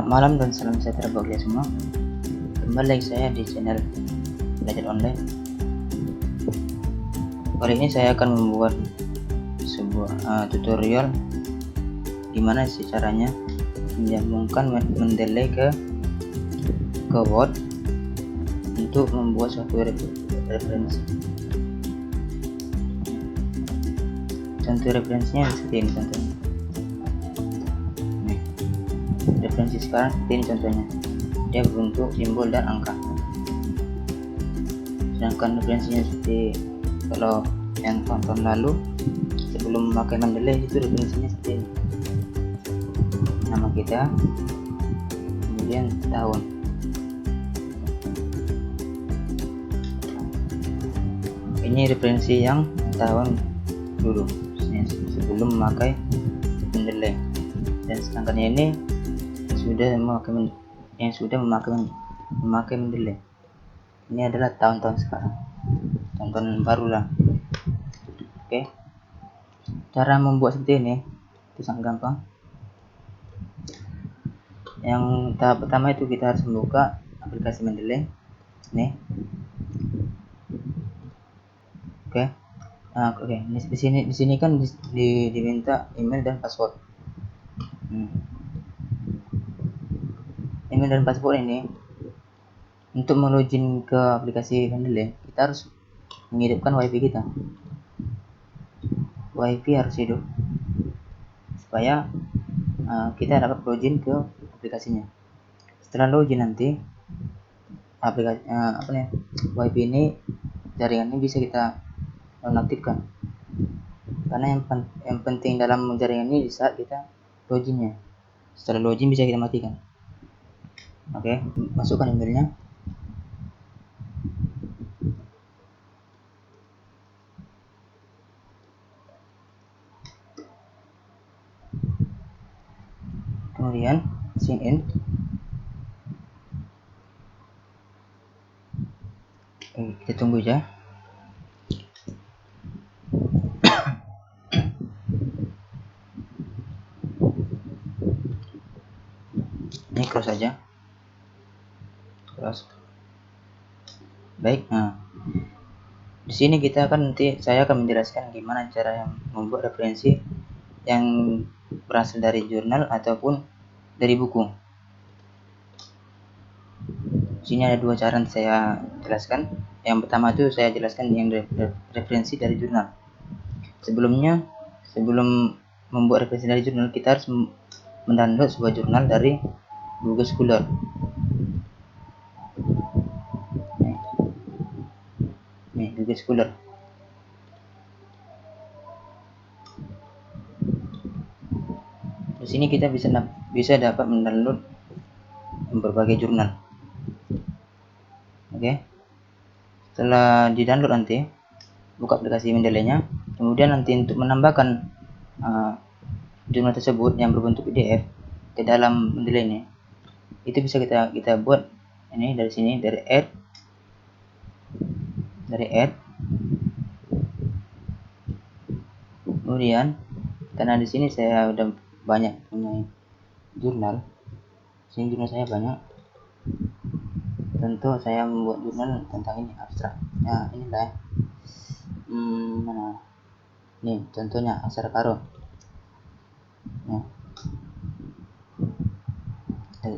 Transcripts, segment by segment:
Selamat malam dan salam sejahtera bagi kita semua. Kembali lagi saya di channel Belajar Online. Kali ini saya akan membuat sebuah tutorial gimana sih caranya menyambungkan mendelay ke Word untuk membuat suatu referensi. Contoh referensinya seperti ini contohnya. Referensi sekarang seperti ini contohnya, dia berbentuk simbol dan angka. Sedangkan referensinya seperti kalau yang tahun lalu sebelum memakai Mendeley itu referensinya seperti ini, nama kita kemudian tahun. Ini referensi yang tahun dulu sebelum memakai Mendeley, dan sedangkan ini sudah memakai Mendeley. Ini adalah tahun-tahun sekarang, tahun-tahun baru lah. Oke, cara membuat seperti ini itu sangat gampang. Yang tahap pertama itu kita harus membuka aplikasi Mendeley. Nih, oke. Ini di sini kan diminta email dan password. Email dan password ini untuk melogin ke aplikasi Mendeley, kita harus menghidupkan WiFi kita. WiFi harus hidup supaya kita dapat login ke aplikasinya. Setelah login nanti aplikasi WiFi ini, jaringannya bisa kita nonaktifkan, karena yang penting dalam jaringan ini di saat kita loginnya. Setelah login bisa kita matikan. Oke, masukkan emailnya. Kemudian sign in. Kita tunggu aja. Ini close saja. Close. Baik. Di sini saya akan menjelaskan gimana cara membuat referensi yang berasal dari jurnal ataupun dari buku. Di sini ada dua cara yang saya jelaskan. Yang pertama itu saya jelaskan yang referensi dari jurnal. Sebelum membuat referensi dari jurnal, kita harus mendownload sebuah jurnal dari Google Scholar. Nih, Google Scholar. Di sini kita bisa dapat mendownload berbagai jurnal. Oke. Setelah di-download nanti, buka aplikasi Mendeley-nya. Kemudian nanti untuk menambahkan jurnal tersebut yang berbentuk PDF ke dalam Mendeley ini, itu bisa kita buat ini dari sini, dari add. Kemudian karena di sini saya udah banyak punya jurnal, sini jurnal saya banyak, tentu saya membuat jurnal tentang ini abstrak. Nah, inilah mana nih contohnya aksara karo. Nah,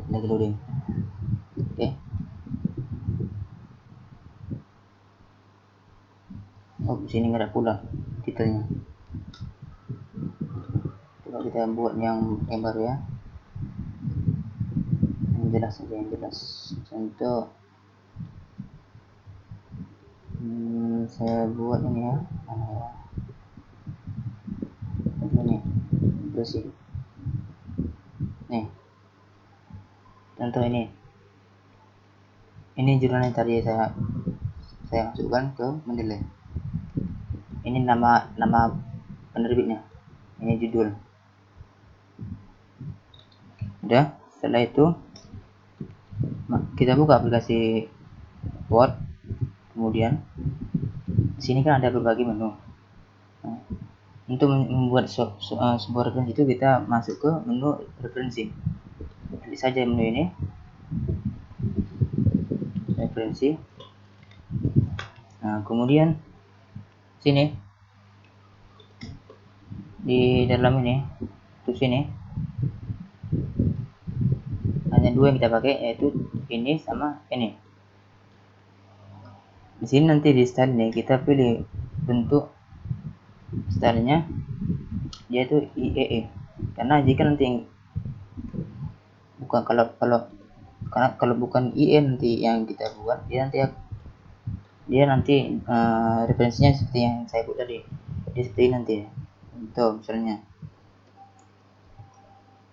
lagi loading. Oke. Oh, di sini nggak ada pula titelnya. Coba kita buat yang baru ya, yang jelas saja, yang jelas. Contoh saya buat ini ya, mana ya, ini bersih. Nih, contoh ini jurnal yang tadi saya masukkan ke Mendeley. Ini nama penerbitnya, ini judul. Udah, setelah itu kita buka aplikasi Word. Kemudian di sini kan ada berbagai menu. Untuk membuat sebuah referensi itu kita masuk ke menu referensi. Di ketik saja menu ini, referensi. Nah, kemudian sini di dalam ini, tools ini hanya dua yang kita pakai, yaitu ini sama ini. Di sini nanti di style ini kita pilih bentuk stylenya yaitu IEE, karena jika nanti bukan kalau bukan IE nanti yang kita buat, dia nanti referensinya seperti yang saya buat tadi, dia seperti ini nanti itu misalnya.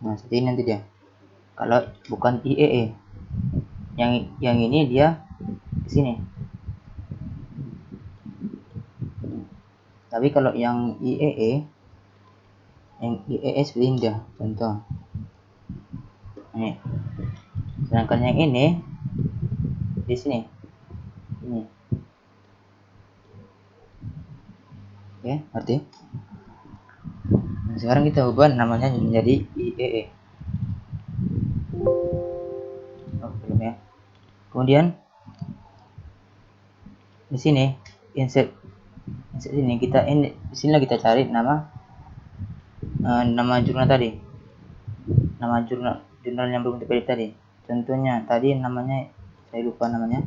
Nah, seperti ini nanti dia kalau bukan IEE. Yang ini dia di sini. Tapi kalau yang IEE seperti ini dia, contoh ini. Sedangkan yang ini di sini ini. Oke, ngerti? Nah, sekarang kita ubah namanya menjadi IEE. Belum ya. Kemudian di sini insert ini di sini kita cari nama jurnal tadi, nama jurnal yang berbentuk PDF tadi. Contohnya tadi namanya saya lupa namanya.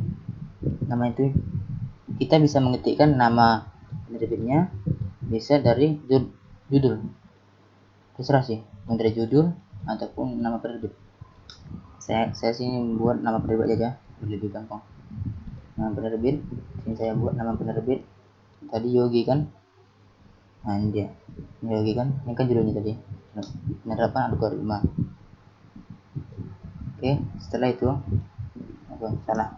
Nama itu kita bisa mengetikkan nama penerbitnya, bisa dari judul, terserah sih, dari judul ataupun nama penerbit. Saya sini buat nama penerbit aja, lebih gampang. Nama penerbit, sini saya buat nama penerbit tadi Yogi kan. Nah, ini dia Yogi kan, ini kan judulnya tadi, penerapan algoritma. Oke, setelah itu salah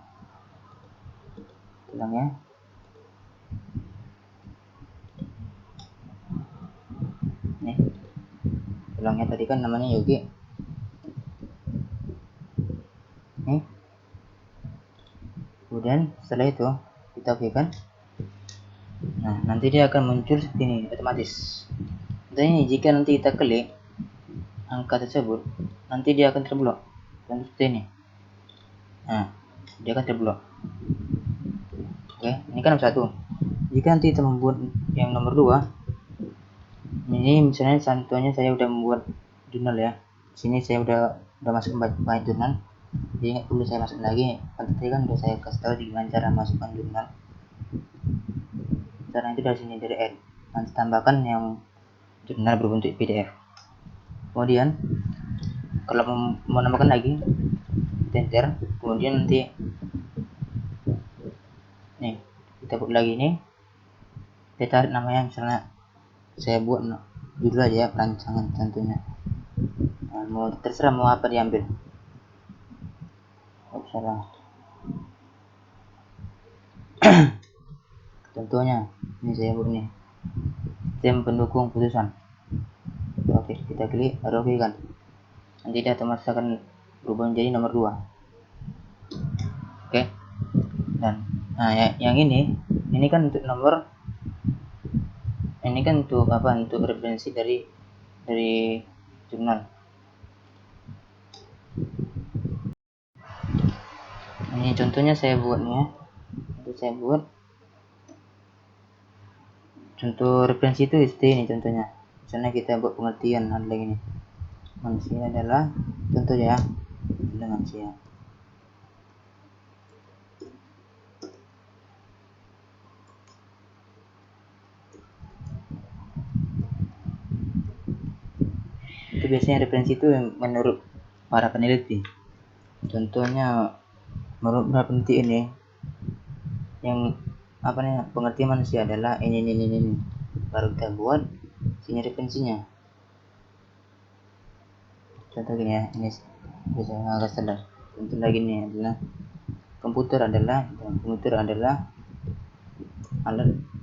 ulang ya. Nih ulangnya tadi kan namanya Yogi. Nih, kemudian setelah itu kita oke kan. Nah, nanti dia akan muncul seperti ini otomatis. Dan ini jika nanti kita klik angka tersebut, nanti dia akan terblok. Dan seperti ini. Nah, dia akan terblok. Oke, ini kan nomor 1. Jika nanti kita membuat yang nomor 2, ini misalnya contohnya saya udah membuat jurnal ya. Sini saya udah masuk banyak jurnal. Jadi ingat dulu saya masuk lagi. Tadi kan udah saya kasih tahu gimana cara masukkan jurnal. Caranya itu dari sini, dari add. Nanti tambahkan yang jurnal berbentuk PDF. Kemudian kalau mau menambahkan lagi, enter. Kemudian nanti nih kita buat lagi nih, kita tarik namanya, misalnya saya buat judul aja, perancangan tentunya. Nah, mau terserah mau apa diambil. Oh, salah. Contohnya ini saya buat nih, tim pendukung putusan. Oke, kita klik baru oke kan. Nanti dia otomatis akan berubah menjadi nomor 2. Oke. Dan nah yang ini kan untuk nomor, ini kan untuk apa, untuk referensi dari jurnal. Ini contohnya saya buat nih ya. Itu saya buat contoh referensi itu seperti ini contohnya. Misalnya kita buat pengertian ada lagi nih. Manusia adalah contohnya ya. Manusia. Itu biasanya referensi itu menurut para peneliti. Contohnya menurut para peneliti ini yang apa nih, pengertian manusia adalah ini. Baru kita buat sini referensinya. Contoh gini ya, ini bisa agak sadar. Contoh lagi nih adalah komputer adalah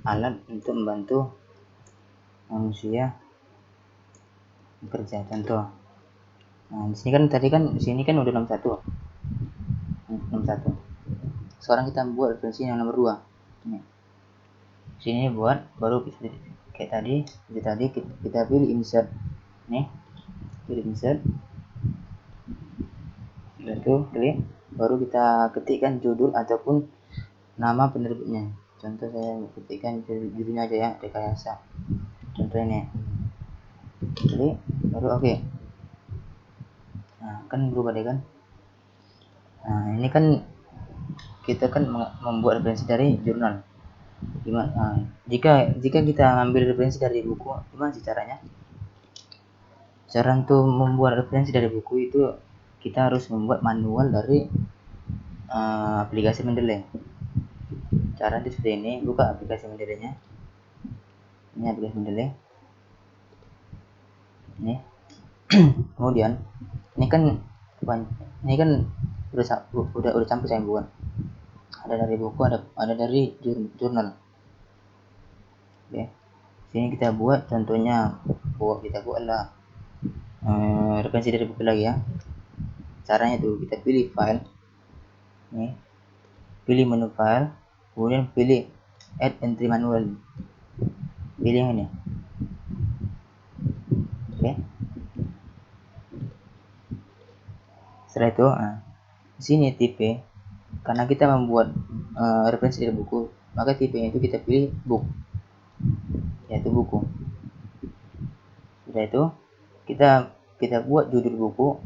alat untuk membantu manusia bekerja, contoh. Nah, di sini kan tadi kan di sini kan udah nomor 1. Sekarang kita buat referensi yang nomor 2. Ini. Sini buat baru kayak tadi, kita pilih insert. Nih, pilih insert. Setelah itu klik, baru kita ketikkan judul ataupun nama penerbitnya. Contoh saya ketikkan judulnya aja ya, rekayasa. Contoh ini. Klik, baru oke. Nah, kan berubah deh kan. Nah, ini kan kita kan membuat referensi dari jurnal. Gimana? Nah, jika kita ambil referensi dari buku, gimana sih caranya? Cara untuk membuat referensi dari buku itu kita harus membuat manual dari aplikasi Mendeley. Cara itu seperti ini, buka aplikasi Mendeley-nya. Ini aplikasi Mendeley. Ini. Kemudian ini kan udah campur saya buat. Ada dari buku, ada dari jurnal. Oke. Sini kita buat contohnya, kita buatlah referensi dari buku lagi ya. Caranya tuh kita pilih file. Nih. Pilih menu file, kemudian pilih add entry manual. Pilih yang ini. Oke. Setelah itu, di sini tipe, karena kita membuat referensi dari buku, maka tipenya itu kita pilih book, yaitu buku. Setelah itu kita buat judul buku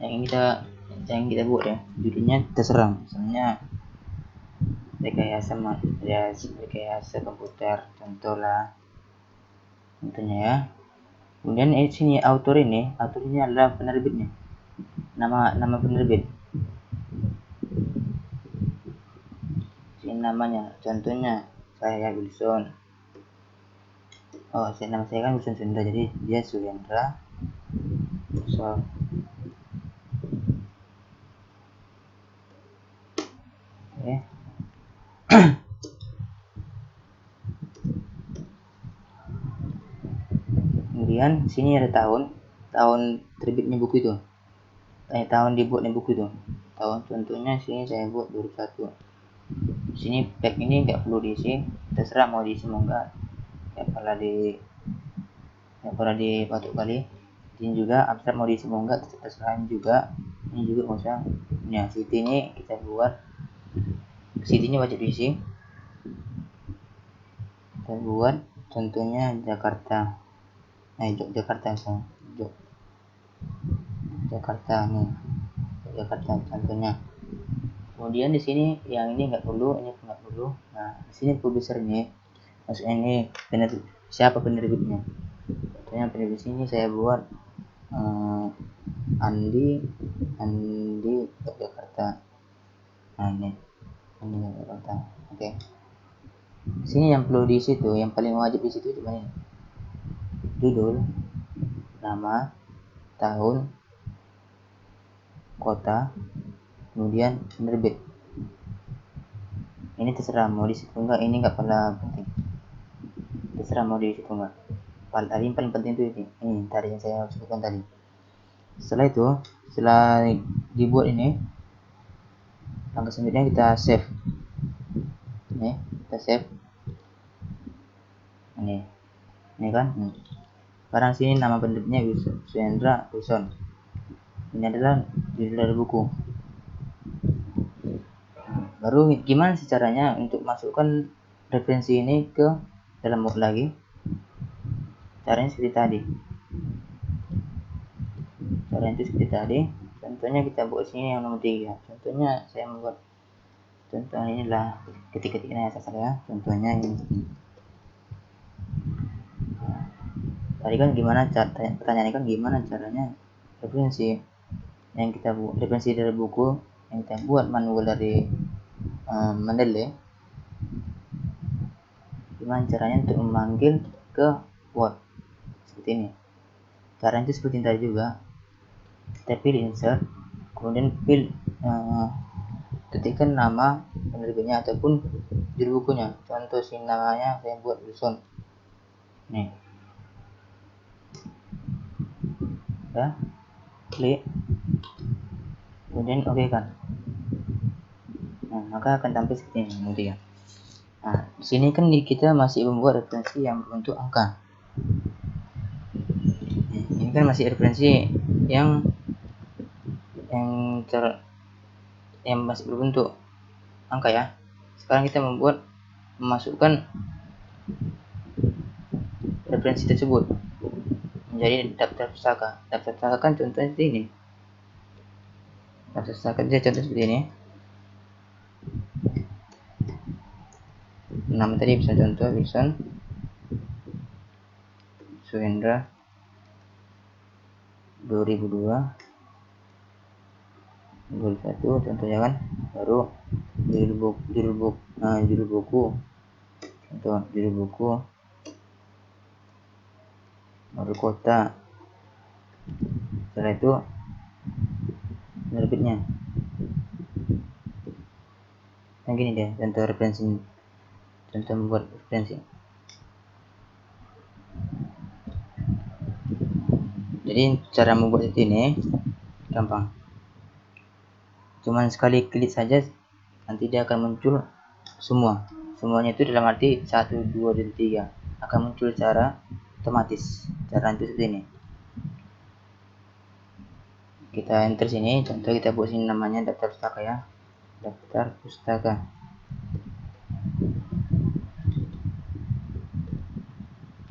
yang kita buat ya, judulnya terserah, misalnya rekayasa komputer, contohnya ya. Kemudian sini author ini adalah penerbitnya, nama penerbit. Sini namanya, contohnya saya Wilson. Nama saya kan Wilson Sundra, jadi dia Suhendra. Oke. Kemudian sini ada tahun terbitnya buku itu. Tahun dibuatnya buku itu. Tahun contohnya sini saya buat 2001. Sini tag ini nggak perlu diisi, terserah mau diisi mau enggak. Nggak pernah dipatok kali. Ini juga abstrak mau diisi mau enggak, terserah juga. Ini juga nggak usah. Nah, city ini kita buat. City-nya wajib diisi. Kita buat contohnya Jakarta. Jakarta misalnya. Jakarta nih. Jakarta contohnya. Kemudian di sini yang ini nggak perlu, ini nggak perlu. Nah, di sini publishernya, maksudnya ini siapa penerbitnya. Contohnya penerbit sini saya buat Andi Jakarta. Nah ini Jakarta. Oke. Sini yang perlu di situ, yang paling wajib di situ cuma ini. Judul, nama, tahun, kota, kemudian penerbit. Ini terserah mau di situ enggak, ini enggak pernah penting. Terserah mau di situ enggak. Paling penting itu ini tadi yang saya sebutkan tadi. Setelah dibuat ini, langkah selanjutnya kita save. Ini kita save. Ini kan. Sekarang sini nama penerbitnya Suhendra Wilson. Ini adalah judul dari buku. Baru gimana sih caranya untuk masukkan referensi ini ke dalam Word lagi? Caranya seperti tadi. Contohnya kita buat sini yang nomor 3. Contohnya saya membuat contoh ini adalah ketik-ketiknya saya. Contohnya ini. Tadi kan gimana pertanyaannya kan gimana caranya referensi yang kita buat, referensi dari buku yang kita buat manual dari Mendeley, gimana caranya untuk memanggil ke Word seperti ini. Caranya itu seperti tadi juga, kita pilih insert, kemudian ketikkan nama penerbitnya ataupun judul bukunya. Contoh sini namanya saya buat Wilson. Nih, ya, klik, kemudian oke kan. Nah, maka akan tampil seperti ini kemudian. Nah, di sini kan kita masih membuat referensi yang berbentuk angka. Ini kan masih referensi yang yang masih berbentuk angka ya. Sekarang kita memasukkan referensi tersebut menjadi daftar pustaka. Daftar pustaka kan contohnya seperti ini. Daftar pustaka dia contoh seperti ini. Nama tadi bisa contoh Wilson Suhendra 2002 2021 contohnya kan, baru judul buku contoh judul buku baru kota, setelah itu penerbitnya. Yang gini deh contoh referensi, contoh membuat referensi. Jadi cara membuat itu ini gampang, cuman sekali klik saja nanti dia akan muncul semuanya itu dalam arti 1, 2, dan 3 akan muncul secara otomatis. Cara itu seperti ini, kita enter sini, contoh kita buat sini namanya daftar pustaka ya, daftar pustaka.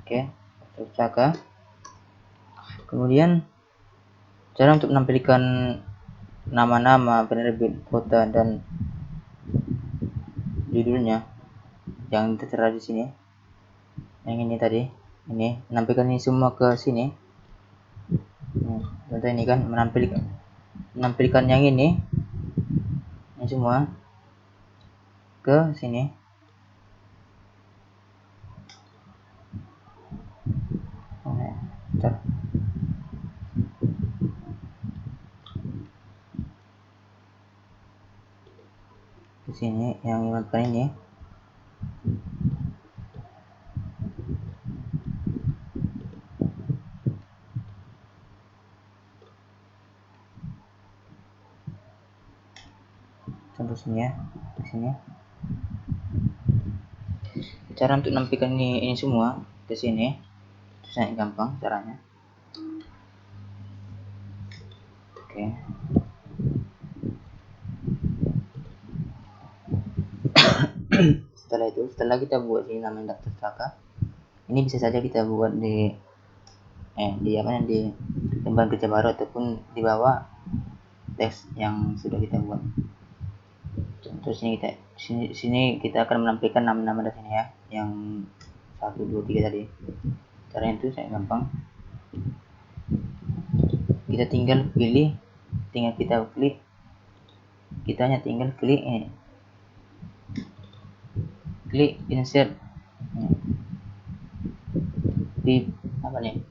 Oke, daftar pustaka. Kemudian cara untuk menampilkan nama-nama penerbit, kota, dan judulnya yang tertera di sini. Yang ini tadi, ini menampilkan ini semua ke sini. Contoh ini kan menampilkan yang ini semua ke sini. Bentar. Di sini yang menampilkan ini. Contoh sini ya, di sini. Cara untuk menampilkan ini semua ke sini sangat gampang caranya. Oke. Setelah kita buat ini namanya daftar pustaka, ini bisa saja kita buat di lembar kerja baru ataupun di bawah teks yang sudah kita buat. Contoh sini kita akan menampilkan nama-nama dari sini ya, yang 1, 2, 3 tadi. Caranya itu sangat gampang. Kita tinggal kita hanya tinggal klik ini, klik insert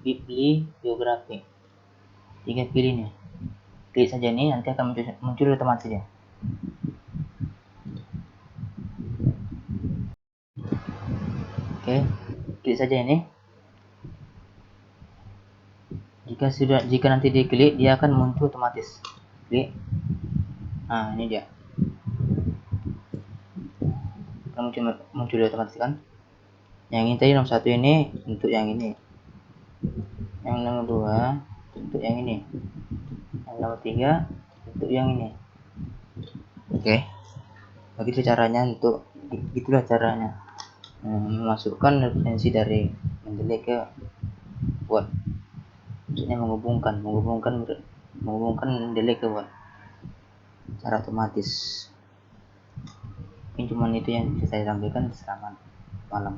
bibliografi, tinggal pilih nih, klik saja nih, nanti akan muncul otomatis ya. Oke, klik saja ini. Jika nanti diklik, dia akan muncul otomatis. Klik. Nah, ini dia. Akan muncul otomatis kan. Yang ini tadi nomor 1 ini untuk yang ini. Yang nomor 2 untuk yang ini. Yang nomor 3 untuk yang ini. Oke. Begitu caranya itulah caranya memasukkan referensi dari Mendeley ke Word. Maksudnya menghubungkan Mendeley ke Word secara otomatis. Mungkin cuma itu yang bisa saya sampaikan. Selamat malam.